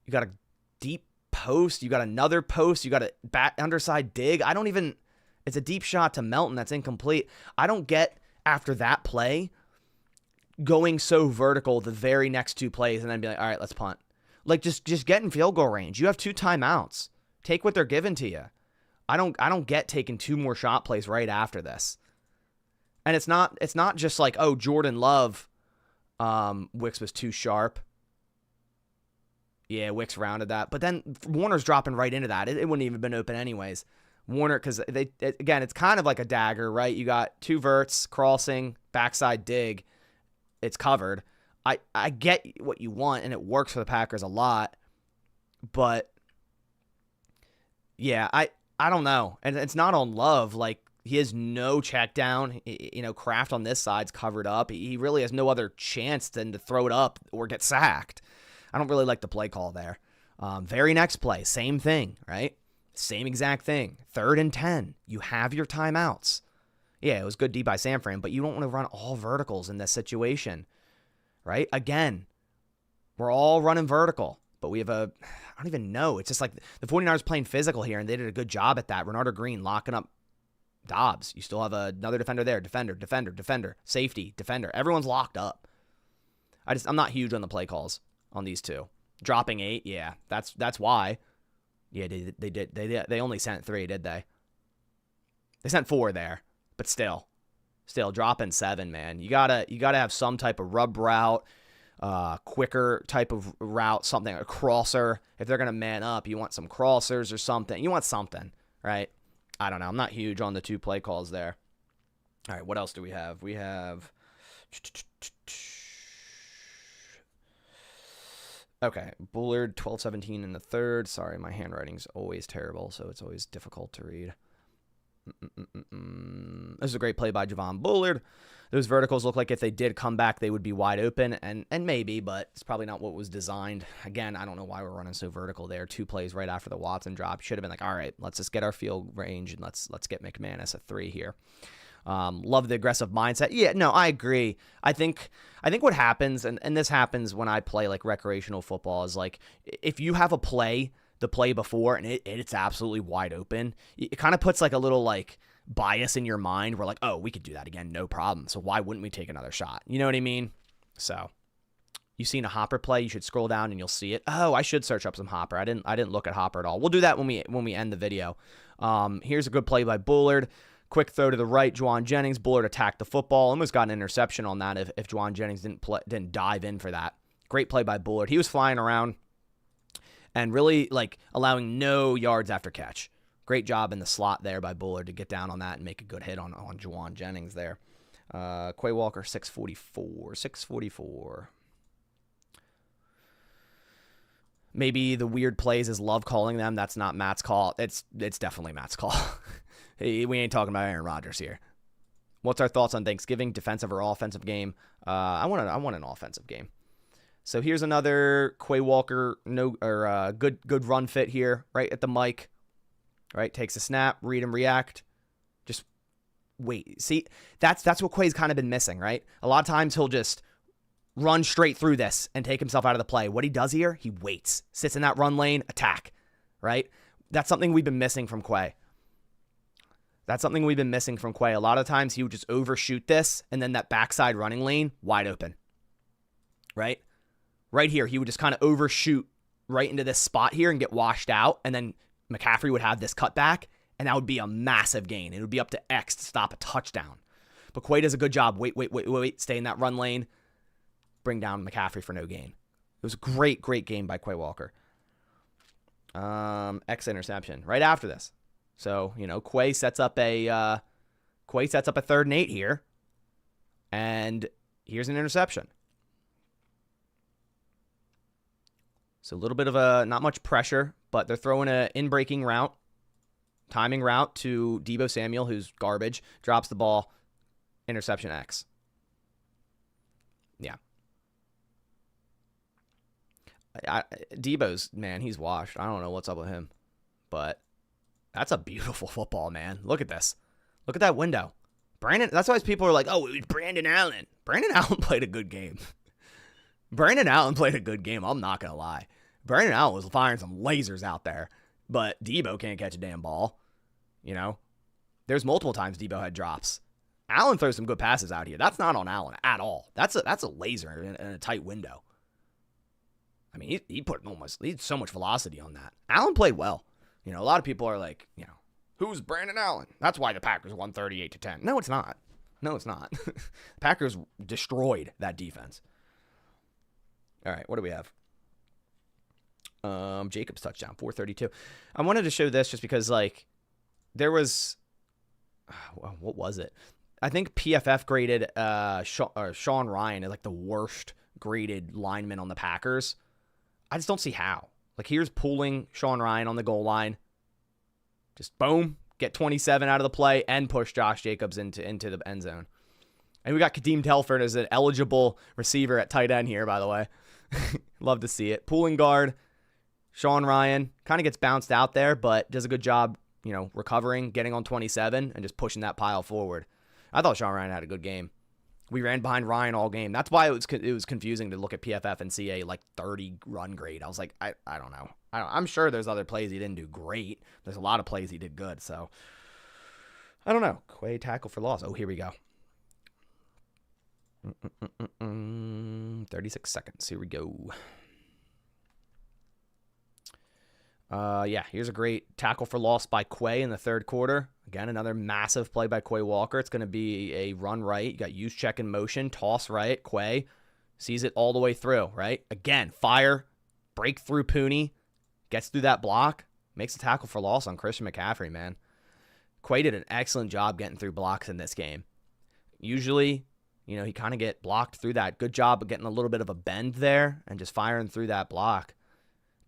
You got a deep post, you got another post, you got a back underside dig. It's a deep shot to Melton that's incomplete. I don't get, after that play, going so vertical the very next 2 plays and then be like, all right, let's punt. Like, just get in field goal range. You have 2 timeouts. Take what they're giving to you. I don't get taking 2 more shot plays right after this. And it's not just like, oh, Jordan Love, Wicks was too sharp. Yeah, Wicks rounded that. But then Warner's dropping right into that. It wouldn't even been open anyways. Warner, because again, it's kind of like a dagger, right? You got 2 verts, crossing, backside dig. It's covered. I get what you want, and it works for the Packers a lot. But, yeah, I don't know. And it's not on Love. Like, he has no check down. You know, Kraft on this side's covered up. He really has no other chance than to throw it up or get sacked. I don't really like the play call there. Very next play, same thing, right? Same exact thing. 3rd and 10. You have your timeouts. Yeah, it was good D by San Fran, but you don't want to run all verticals in this situation, right? Again, we're all running vertical, but we have I don't even know. It's just like the 49ers playing physical here, and they did a good job at that. Renardo Green locking up Dobbs. You still have another defender there. Defender. Safety, defender. Everyone's locked up. I'm not huge on the play calls on these 2. Dropping 8, yeah, that's why. Yeah, they did. They only sent 3, did they? They sent 4 there, but still dropping 7, man. You gotta have some type of rub route, quicker type of route, something, a crosser. If they're gonna man up, you want some crossers or something. You want something, right? I don't know. I'm not huge on the 2 play calls there. All right, what else do we have? We have. Okay, Bullard, 12-17 in the 3rd. Sorry, my handwriting's always terrible, so it's always difficult to read. This is a great play by Javon Bullard. Those verticals look like if they did come back, they would be wide open, and maybe, but it's probably not what was designed. Again, I don't know why we're running so vertical there. 2 plays right after the Watson drop. Should have been like, all right, let's just get our field range, and let's get McManus a 3 here. Love the aggressive mindset. Yeah, no, I agree. I think what happens, and this happens when I play like recreational football, is like if you have the play before and it's absolutely wide open, it kind of puts like a little like bias in your mind where like, oh, we could do that again, no problem. So why wouldn't we take another shot? You know what I mean? So you've seen a Hopper play, you should scroll down and you'll see it. Oh, I should search up some Hopper. I didn't look at Hopper at all. We'll do that when we end the video. Here's a good play by Bullard. Quick throw to the right, Juwan Jennings. Bullard attacked the football. Almost got an interception on that if Juwan Jennings didn't dive in for that. Great play by Bullard. He was flying around and really like allowing no yards after catch. Great job in the slot there by Bullard to get down on that and make a good hit on Juwan Jennings there. Quay Walker, 644. Maybe the weird plays is Love calling them. That's not Matt's call. It's definitely Matt's call. We ain't talking about Aaron Rodgers here. What's our thoughts on Thanksgiving, defensive or offensive game? I want an offensive game. So here's another Quay Walker good run fit here, right at the mic. Right, takes a snap, read and react. Just wait. See, that's what Quay's kind of been missing, right? A lot of times he'll just run straight through this and take himself out of the play. What he does here, he waits, sits in that run lane, attack, right? That's something we've been missing from Quay. A lot of times he would just overshoot this, and then that backside running lane, wide open. right? Right here, he would just kind of overshoot right into this spot here and get washed out, and then McCaffrey would have this cutback, and that would be a massive gain. It would be up to X to stop a touchdown. But Quay does a good job. Wait. Stay in that run lane. Bring down McCaffrey for no gain. It was a great game by Quay Walker. X interception right after this. So, Quay sets up a 3rd and 8 here. And here's an interception. So a little bit of not much pressure, but they're throwing an in-breaking route, timing route to Deebo Samuel, who's garbage, drops the ball, interception X. Yeah. Deebo's, man, he's washed. I don't know what's up with him, but that's a beautiful football, man. Look at this. Look at that window. Brandon, that's why people are like, oh, it was Brandon Allen. Brandon Allen played a good game. I'm not going to lie. Brandon Allen was firing some lasers out there, but Deebo can't catch a damn ball. There's multiple times Deebo had drops. Allen throws some good passes out here. That's not on Allen at all. That's a laser in a tight window. I mean, he had so much velocity on that. Allen played well. A lot of people are like, who's Brandon Allen? That's why the Packers won 38-10. No, it's not. The Packers destroyed that defense. All right, what do we have? Jacobs touchdown, 432. I wanted to show this just because, there was, what was it? I think PFF graded Sean Ryan as the worst graded lineman on the Packers. I just don't see how. Here's pulling Sean Ryan on the goal line. Just boom, get 27 out of the play and push Josh Jacobs into the end zone. And we got Kadeem Telford as an eligible receiver at tight end here, by the way. Love to see it. Pulling guard, Sean Ryan kind of gets bounced out there, but does a good job, recovering, getting on 27, and just pushing that pile forward. I thought Sean Ryan had a good game. We ran behind Ryan all game. That's why it was confusing to look at PFF and see a 30 run grade. I was like, I don't know. I'm sure there's other plays he didn't do great. There's a lot of plays he did good. So I don't know. Quay tackle for loss. Oh, here we go. 36 seconds. Here we go. Here's a great tackle for loss by Quay in the third quarter. Again, another massive play by Quay Walker. It's going to be a run right. You got use check in motion, toss right. Quay sees it all the way through, right? Again, fire, break through Pooney, gets through that block, makes a tackle for loss on Christian McCaffrey, man. Quay did an excellent job getting through blocks in this game. Usually, he kind of get blocked through that. Good job of getting a little bit of a bend there and just firing through that block,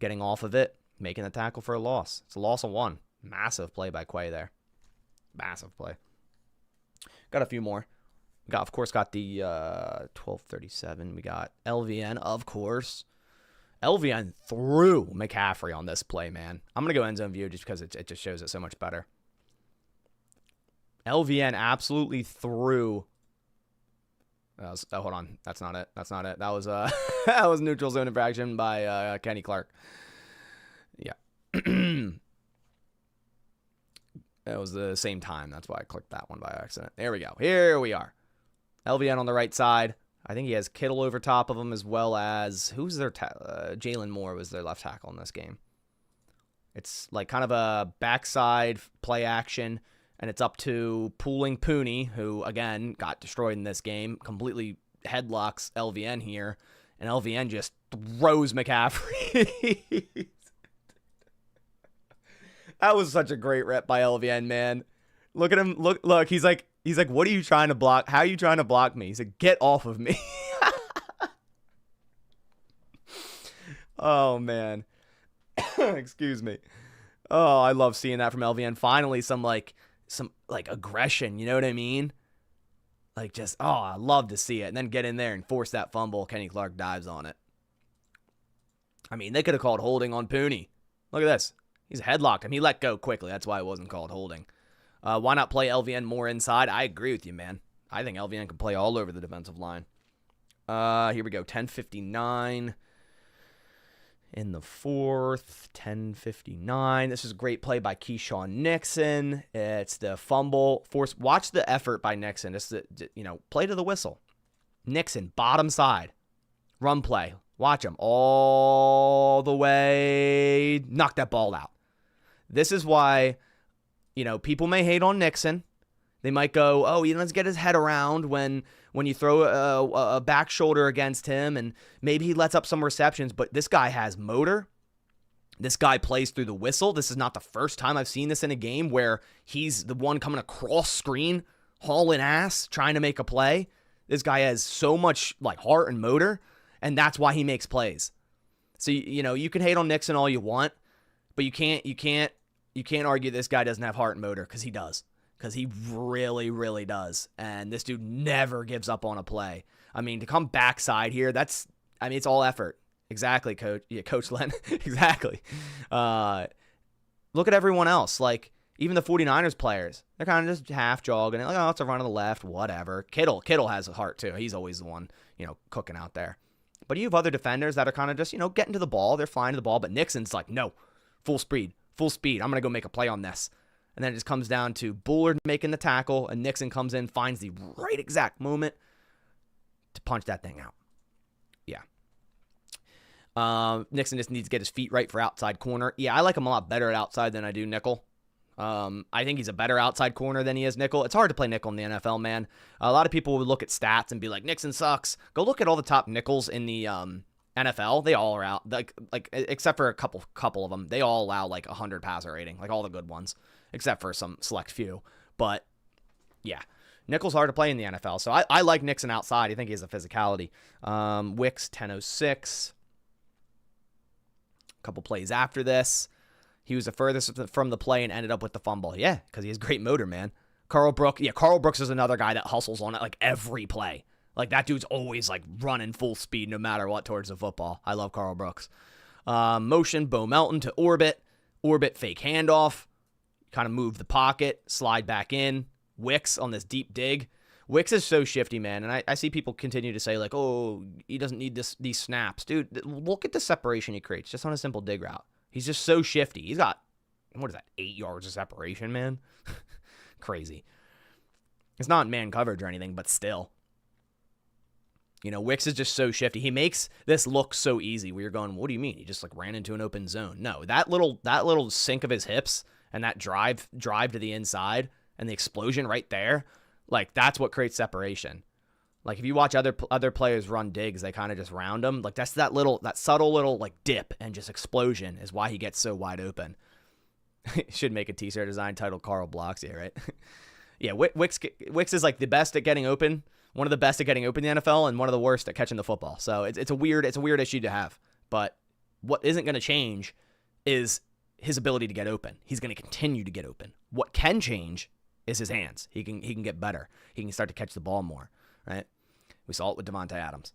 getting off of it, making the tackle for a loss. It's a loss of 1. Massive play by Quay there. Massive play. Got a few more. Of course, got the 12:37. We got LVN, of course. LVN threw McCaffrey on this play, man. I'm going to go end zone view just because it just shows it so much better. LVN absolutely threw. Hold on. That's not it. That was that was neutral zone infraction by Kenny Clark. Yeah. It was the same time. That's why I clicked that one by accident. There we go. Here we are. LVN on the right side. I think he has Kittle over top of him as well as, who's their Jalen Moore was their left tackle in this game. It's kind of a backside play action, and it's up to pooling Pooney, who, again, got destroyed in this game, completely headlocks LVN here, and LVN just throws McCaffrey. That was such a great rep by LVN, man. Look at him. Look. He's like, what are you trying to block? How are you trying to block me? He's like, get off of me. Oh, man. Excuse me. Oh, I love seeing that from LVN. Finally, some aggression. You know what I mean? I love to see it. And then get in there and force that fumble. Kenny Clark dives on it. I mean, they could have called holding on Pooney. Look at this. He's headlocked him. He let go quickly. That's why it wasn't called holding. Why not play LVN more inside? I agree with you, man. I think LVN can play all over the defensive line. Here we go. 10:59 in the fourth. 10:59. This is a great play by Keyshawn Nixon. It's the fumble. Watch the effort by Nixon. This is play to the whistle. Nixon, bottom side. Run play. Watch him all the way. Knock that ball out. This is why, people may hate on Nixon. They might go, oh, he doesn't get his head around when you throw a back shoulder against him, and maybe he lets up some receptions, but this guy has motor. This guy plays through the whistle. This is not the first time I've seen this in a game where he's the one coming across screen, hauling ass, trying to make a play. This guy has so much heart and motor, and that's why he makes plays. So, you can hate on Nixon all you want, but you can't argue this guy doesn't have heart and motor, because he does. Because he really, really does. And this dude never gives up on a play. I mean, to come backside here, it's all effort. Exactly, Coach. Yeah, Coach Len. Exactly. Look at everyone else. Even the 49ers players, they're kind of just half jogging. It's a run to the left, whatever. Kittle has a heart, too. He's always the one, cooking out there. But you have other defenders that are kind of just, getting to the ball. They're flying to the ball. But Nixon's no, full speed. I'm going to go make a play on this. And then it just comes down to Bullard making the tackle, and Nixon comes in, finds the right exact moment to punch that thing out. Yeah. Nixon just needs to get his feet right for outside corner. Yeah, I like him a lot better at outside than I do nickel. I think he's a better outside corner than he is nickel. It's hard to play nickel in the NFL, man. A lot of people would look at stats and be like, Nixon sucks. Go look at all the top nickels in the NFL. They all are out, except for a couple of them. They all allow 100 passer rating, all the good ones, except for some select few. But yeah, nickel's hard to play in the NFL. So I like Nixon outside. I think he has a physicality. Wicks 10:06. A couple plays after this, he was the furthest from the play and ended up with the fumble. Yeah, because he has great motor, man. Carl Brooks is another guy that hustles on it every play. That dude's always running full speed no matter what towards the football. I love Carl Brooks. Motion, Bo Melton to orbit fake handoff, kind of move the pocket, slide back in. Wicks on this deep dig. Wicks is so shifty, man, and I see people continue to say, oh, he doesn't need these snaps. Dude, look at the separation he creates just on a simple dig route. He's just so shifty. He's got, 8 yards of separation, man? Crazy. It's not man coverage or anything, but still. Wicks is just so shifty. He makes this look so easy where you're going, what do you mean? He just ran into an open zone. No, that little sink of his hips and that drive to the inside and the explosion right there, that's what creates separation. If you watch other players run digs, they kind of just round them. That's that subtle little dip and just explosion is why he gets so wide open. Should make a t-shirt design titled Carl Blocks here, right? Yeah, Wicks is the best at getting open, one of the best at getting open in the NFL, and one of the worst at catching the football. So it's a weird issue to have. But what isn't going to change is his ability to get open. He's going to continue to get open. What can change is his hands. He can get better. He can start to catch the ball more, right? We saw it with Devontae Adams.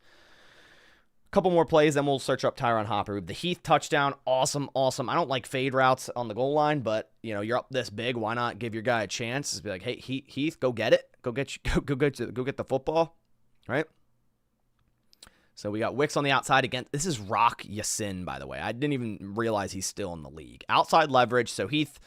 A couple more plays, then we'll search up Tyron Hopper. The Heath touchdown, awesome. I don't like fade routes on the goal line, but you're up this big. Why not give your guy a chance? Just be like, hey, Heath, go get it. Go get the football, right? So we got Wicks on the outside again. This is Rock Yassin, by the way. I didn't even realize he's still in the league. Outside leverage. So Heath,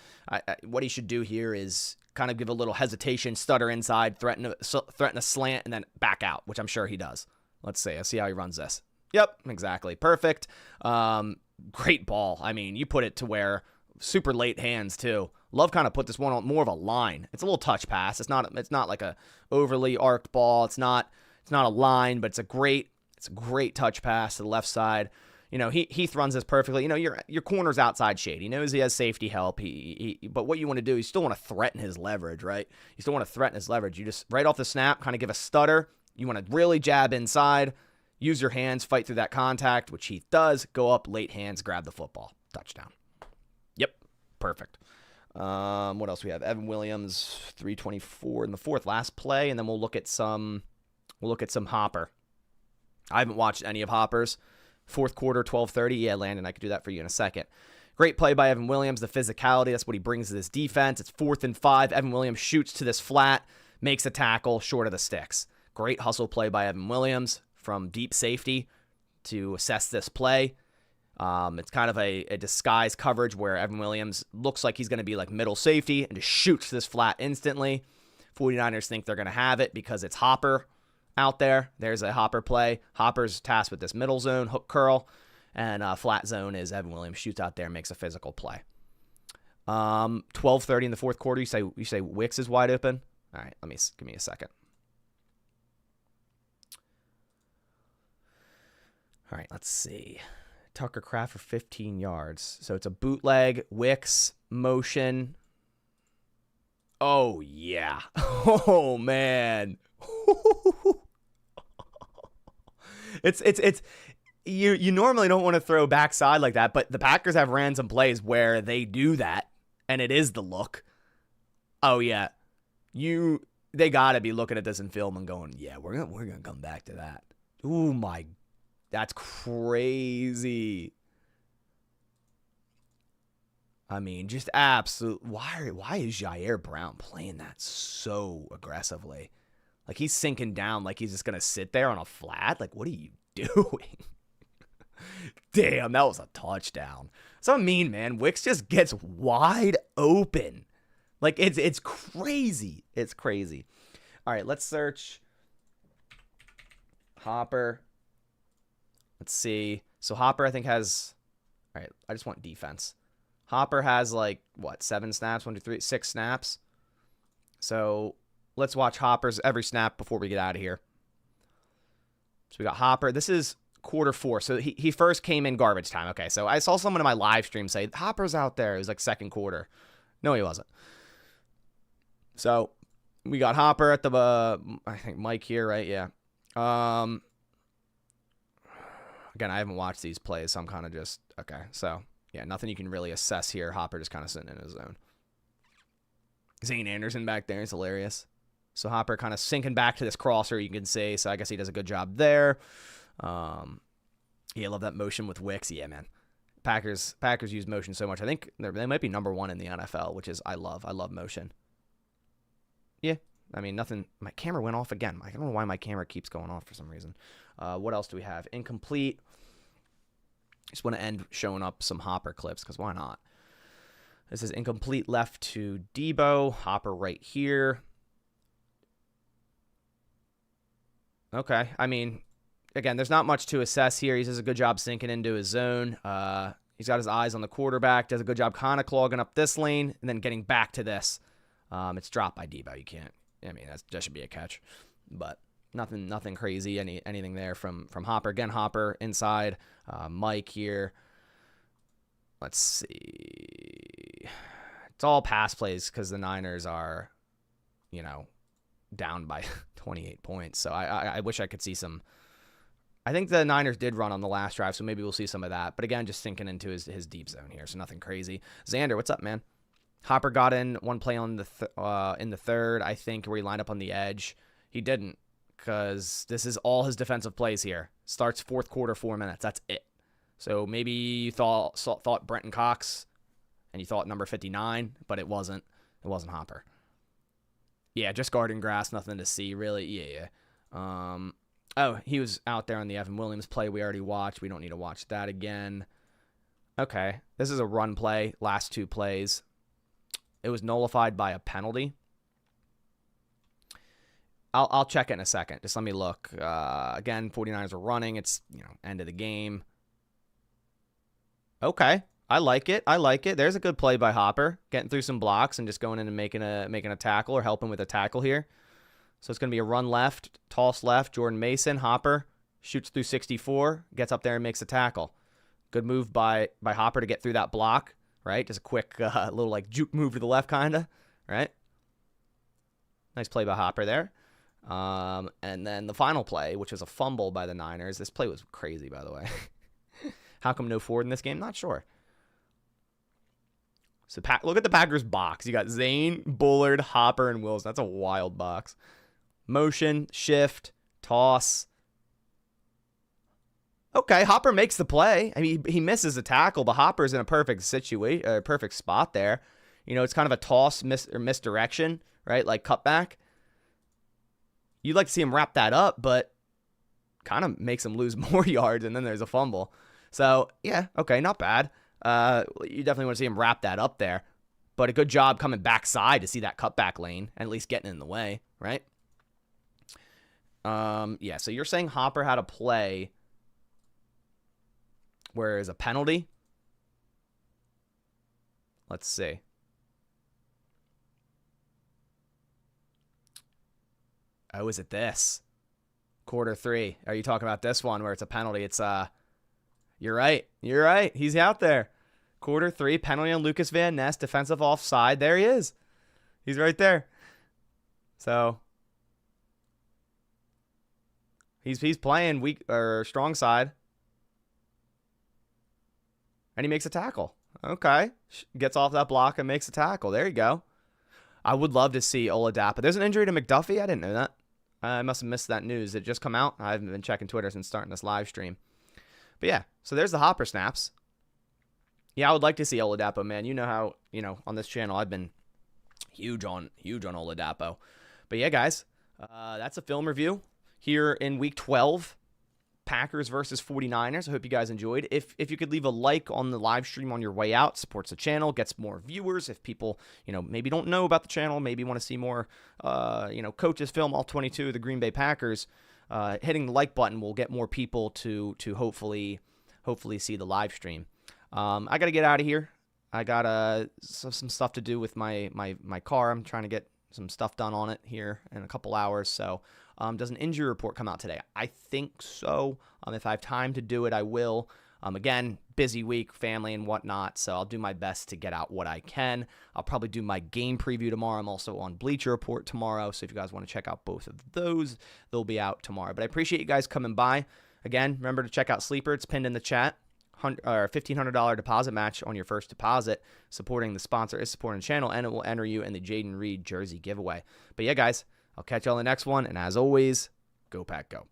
what he should do here is kind of give a little hesitation, stutter inside, threaten a slant, and then back out, which I'm sure he does. Let's see how he runs this. Yep, exactly. Perfect. Great ball. I mean, you put it to where super late hands too. Love kind of put this one on more of a line. It's a little touch pass. It's not like a overly arced ball. It's not a line, but it's a great touch pass to the left side. Heath runs this perfectly. Your corner's outside shade. He knows he has safety help. But what you want to do, you still want to threaten his leverage, right? You still want to threaten his leverage. You just, right off the snap, kind of give a stutter. You want to really jab inside, use your hands, fight through that contact, which Heath does. Go up, late hands, grab the football. Touchdown. Yep, perfect. What else we have? Evan Williams, 324 in the fourth, last play, and then we'll look at some Hopper. I haven't watched any of Hopper's. Fourth quarter, 12:30. Yeah, Landon, I could do that for you in a second. Great play by Evan Williams. The physicality, that's what he brings to this defense. It's 4th and 5. Evan Williams shoots to this flat, makes a tackle short of the sticks. Great hustle play by Evan Williams from deep safety to assess this play. It's kind of a disguise coverage where Evan Williams looks like he's going to be middle safety and just shoots this flat instantly. 49ers think they're going to have it because it's Hopper. out there. There's a Hopper play. Hopper's tasked with this middle zone, hook curl, and flat zone is Evan Williams shoots out there and makes a physical play. 12:30 in the fourth quarter. You say Wicks is wide open. All right, give me a second. All right, let's see. Tucker Kraft for 15 yards. So it's a bootleg, Wicks, motion. Oh, yeah. Oh, man. It's you normally don't want to throw backside like that, but the Packers have ran some plays where they do that, and it is the look. Oh, yeah. They got to be looking at this in film and going, yeah, we're gonna come back to that. Ooh, my, that's crazy. I mean, just absolute. Why is Jair Brown playing that so aggressively? Like, he's sinking down like he's just going to sit there on a flat. Like, what are you doing? Damn, that was a touchdown. So I mean, man, Wicks just gets wide open. Like, it's crazy. It's crazy. All right, let's search Hopper. Let's see. So Hopper, I think, has... All right, I just want defense. Hopper has, like, what, 7 snaps? 1, 2, 3, 6 snaps. So let's watch Hopper's every snap before we get out of here. So we got Hopper. This is quarter 4. So he first came in garbage time. Okay, so I saw someone in my live stream say, Hopper's out there. It was like second quarter. No, he wasn't. So we got Hopper at the, I think, Mike here, right? Yeah. Again, I haven't watched these plays, so I'm kind of just, okay. So, yeah, nothing you can really assess here. Hopper just kind of sitting in his zone. Zane Anderson back there is hilarious. So Hopper kind of sinking back to this crosser, you can see. So I guess he does a good job there. Yeah, I love that motion with Wicks. Yeah, man. Packers use motion so much. I think they might be number 1 in the NFL, which is I love motion. Yeah, I mean, nothing. My camera went off again. I don't know why my camera keeps going off for some reason. What else do we have? Incomplete. Just want to end showing up some Hopper clips because why not? This is incomplete left to Debo. Hopper right here. Okay, I mean, again, there's not much to assess here. He does a good job sinking into his zone. He's got his eyes on the quarterback. Does a good job kind of clogging up this lane and then getting back to this. It's dropped by Debo. You can't. I mean, that should be a catch, but nothing crazy. Anything there from Hopper. Again, Hopper inside. Mike here. Let's see. It's all pass plays because the Niners are, down by 28 points. So I wish I could see some. I think the Niners did run on the last drive, so maybe we'll see some of that. But again, just sinking into his deep zone here, so nothing crazy. Xander, what's up, man? Hopper got in one play on in the third, I think, where he lined up on the edge. He didn't, because this is all his defensive plays here. Starts fourth quarter, 4 minutes. That's it. So maybe you thought Brenton Cox, and you thought number 59, but it wasn't. It wasn't Hopper. Yeah, just garden grass, nothing to see, really. Yeah. Oh, he was out there on the Evan Williams play we already watched. We don't need to watch that again. Okay, this is a run play, last 2 plays. It was nullified by a penalty. I'll check it in a second. Just let me look. Again, 49ers are running. It's, end of the game. Okay, I like it. There's a good play by Hopper, getting through some blocks and just going in and making a tackle or helping with a tackle here. So it's going to be a run left, toss left. Jordan Mason, Hopper shoots through 64, gets up there and makes a tackle. Good move by Hopper to get through that block. Right, just a quick little like juke move to the left, kinda. Right, nice play by Hopper there. And then the final play, which was a fumble by the Niners. This play was crazy, by the way. How come no Ford in this game? Not sure. So look at the Packers box. You got Zane, Bullard, Hopper, and Wills. That's a wild box. Motion, shift, toss. Okay, Hopper makes the play. I mean, he misses a tackle, but Hopper's in a perfect situation, perfect spot there. It's kind of a toss or misdirection, right? Like cutback. You'd like to see him wrap that up, but kind of makes him lose more yards, and then there's a fumble. So, yeah, okay, not bad. You definitely want to see him wrap that up there, but a good job coming backside to see that cutback lane and at least getting in the way, right? Yeah, so you're saying Hopper had a play where is a penalty? Let's see. Oh, is it this? Quarter 3. Are you talking about this one where it's a penalty? It's you're right. You're right. He's out there. Quarter 3, penalty on Lucas Van Ness, defensive offside. There he is. He's right there. So he's playing weak or strong side. And he makes a tackle. Okay. Gets off that block and makes a tackle. There you go. I would love to see Oladapo. There's an injury to McDuffie. I didn't know that. I must have missed that news. Did it just come out? I haven't been checking Twitter since starting this live stream. But yeah, so there's the Hopper snaps. Yeah, I would like to see Oladapo, man. You know how, on this channel, I've been huge on Oladapo. But yeah, guys, that's a film review here in week 12. Packers versus 49ers. I hope you guys enjoyed. If you could leave a like on the live stream on your way out, supports the channel, gets more viewers. If people, maybe don't know about the channel, maybe want to see more, coaches film all 22 of the Green Bay Packers, hitting the like button will get more people to hopefully see the live stream. I got to get out of here. I got some stuff to do with my car. I'm trying to get some stuff done on it here in a couple hours. So does an injury report come out today? I think so. If I have time to do it, I will. Again, busy week, family and whatnot, so I'll do my best to get out what I can. I'll probably do my game preview tomorrow. I'm also on Bleacher Report tomorrow, so if you guys want to check out both of those, they'll be out tomorrow. But I appreciate you guys coming by. Again, remember to check out Sleeper. It's pinned in the chat. $1,500 deposit match on your first deposit. Supporting the sponsor is supporting the channel, and it will enter you in the Jaden Reed jersey giveaway. But yeah, guys, I'll catch you on the next one, and as always, go Pack Go.